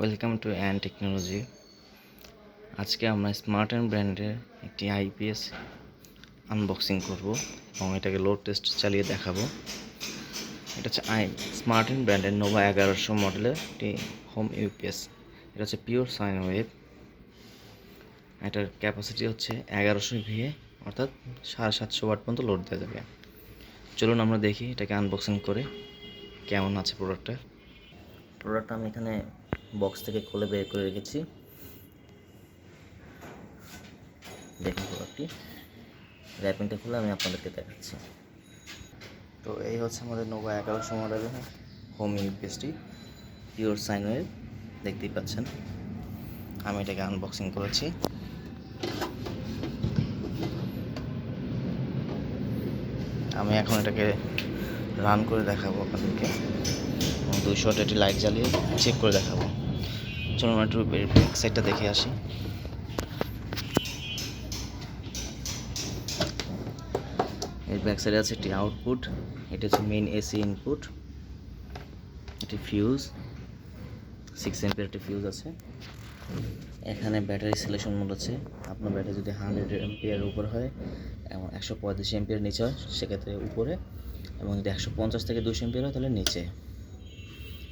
Welcome to an technology. আজকে আমরা স্মার্টেন ব্র্যান্ডের একটি আইপিএস আনবক্সিং করব এবং এটাকে লোড টেস্ট চালিয়ে দেখাবো। এটা হচ্ছে স্মার্টেন ব্র্যান্ডের নোভা 1100 মডেলের একটি হোম ইউপিএস। এটা হচ্ছে পিওর সাইন ওয়েভ। এটার ক্যাপাসিটি হচ্ছে 1100 ভিএ, অর্থাৎ 750 ওয়াট পর্যন্ত লোড দেওয়া যাবে। চলুন আমরা দেখি এটাকে আনবক্সিং করে কেমন আছে প্রোডাক্টটা আমি এখানে বক্স থেকে খুলে বের করে রেখেছি। দেখুন প্রোডাক্টটি, র্যাপিংটা খুলে আমি আপনাদেরকে দেখাচ্ছি। তো এই হচ্ছে আমাদের নোভা 1100 মডেলের হোম ইউপিএসটি, পিওর সাইন ওয়েভ। দেখতেই পাচ্ছেন, আমি এটাকে আনবক্সিং করেছি। আমি এখন এটাকে রান করে দেখাবো আপনাদেরকে, 200 ওয়াটের একটি লাইট জ্বালিয়ে চেক করে দেখাবো। চলুন আমরা একটু ব্যাক সাইডটা দেখে আসি। এর ব্যাক সাইডে আছে একটি আউটপুট, এটা হচ্ছে মেইন এসি ইনপুট, একটি ফিউজ 6 এম্পিয়ার একটি ফিউজ আছে। এখানে ব্যাটারি সিলেকশন মোড আছে। আপনার ব্যাটারি যদি 100 এম্পিয়ার উপর হয় এবং 135 এম্পিয়ার নিচে হয় সেক্ষেত্রে উপরে, এবং যদি 150 থেকে 200 এম্পিয়ার হয় তাহলে নিচে।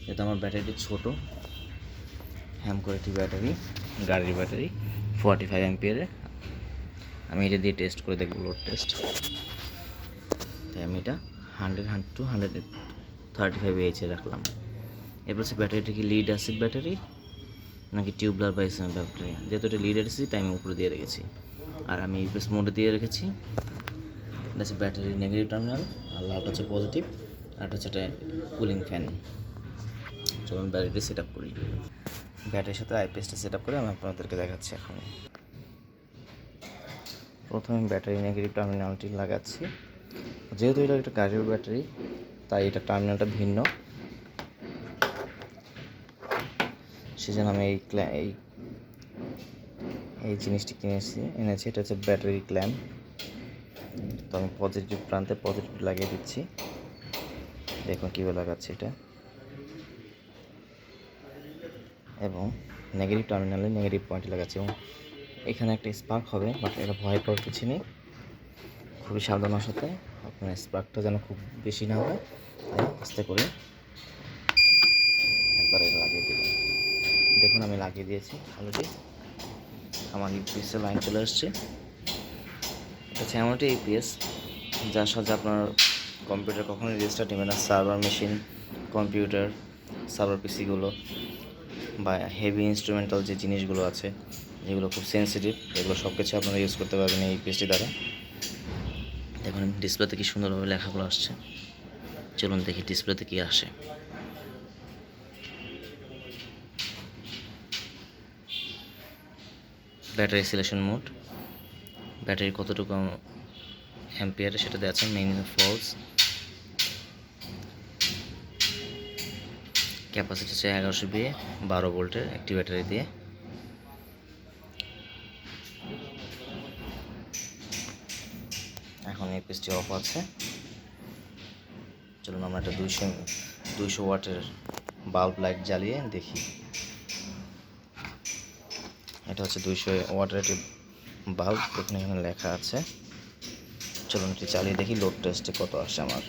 যেহেতু আমার ব্যাটারিটি ছোটো, হ্যাম করে একটি ব্যাটারি, গাড়ির ব্যাটারি 45 এম্পিয়ারের, আমি এটা দিয়ে টেস্ট করে দেখব লোড টেস্ট। তাই আমি এটা 100 to 135 এইচে রাখলাম। এরপর হচ্ছে ব্যাটারিটা কি লিড অ্যাসিড ব্যাটারি নাকি টিউবলার বা এসএম ব্যাটারি। যেহেতু এটা লিড অ্যাসিড তাই আমি উপরে দিয়ে রেখেছি, আর আমি ইউপিএস মোডে দিয়ে রেখেছি। এটা হচ্ছে ব্যাটারির নেগেটিভ টার্মিনাল, আর লালটা হচ্ছে পজিটিভ, আর এটা হচ্ছে একটা কুলিং ফ্যান। চলুন ব্যাটারিটি সেট আপ করি। ব্যাটারির সাথে আইপিএসটা সেট আপ করে আমি আপনাদেরকে দেখাচ্ছি। এখন প্রথমে ব্যাটারি নেগেটিভ টার্মিনালটি লাগাচ্ছি। যেহেতু এটা একটা গাড়ির ব্যাটারি তাই এটা টার্মিনালটা ভিন্ন, সেজন্য আমি এই জিনিসটি এনেছি। এটা হচ্ছে ব্যাটারি ক্ল্যাম্প। তো আমি পজিটিভ প্রান্তে পজিটিভ লাগিয়ে দিচ্ছি। দেখুন কীভাবে লাগাচ্ছি এটা, এবং নেগেটিভ টার্মিনালে নেগেটিভ পয়েন্টে লাগাচ্ছি। এবং এখানে একটা স্পার্ক হবে, বাট এটা ভয় পাওয়ার কিছু নেই। খুবই সাবধানের সাথে আপনার স্পার্কটা যেন খুব বেশি না হয়, তাই আস্তে করে একবার এটা লাগিয়ে দেবেন। দেখুন আমি লাগিয়ে দিয়েছি অলরেডি, আমার ইউপিএসের লাইন চলে আসছে। এটা হচ্ছে এমন একটা ইউপিএস যার সাথে আপনার কম্পিউটার কখনোই রেজিস্টার নেবে না। সার্ভার মেশিন, কম্পিউটার, সার্ভার পিসিগুলো বা হেভি ইনস্ট্রুমেন্টাল যে জিনিসগুলো আছে যেগুলো খুব সেন্সিটিভ, এগুলো সব কিছু আপনারা ইউজ করতে পারবেন এই ইউপিএসটি দ্বারা। দেখুন ডিসপ্লেতে কি সুন্দরভাবে লেখাগুলো আসছে। চলুন দেখি ডিসপ্লেতে কি আসে। ব্যাটারি সিলেকশন মোড, ব্যাটারি কতটুকু অ্যাম্পিয়ারে সেটা দেওয়া আছে, মেইন ফলস। ক্যাপাসিটি হচ্ছে 1100 ভিএ, 12 ভোল্টের একটি ব্যাটারি দিয়ে। এখন ইউপিএসটি অফ আছে। চলুন আমরা একটা 200 ওয়াটের বাল্ব লাইট জ্বালিয়ে দেখি। এটা হচ্ছে 200 ওয়াটের একটি বাল্ব, দেখুন এখানে লেখা আছে। চলুন এটি চালিয়ে দেখি লোড টেস্টে কত আসে আমার।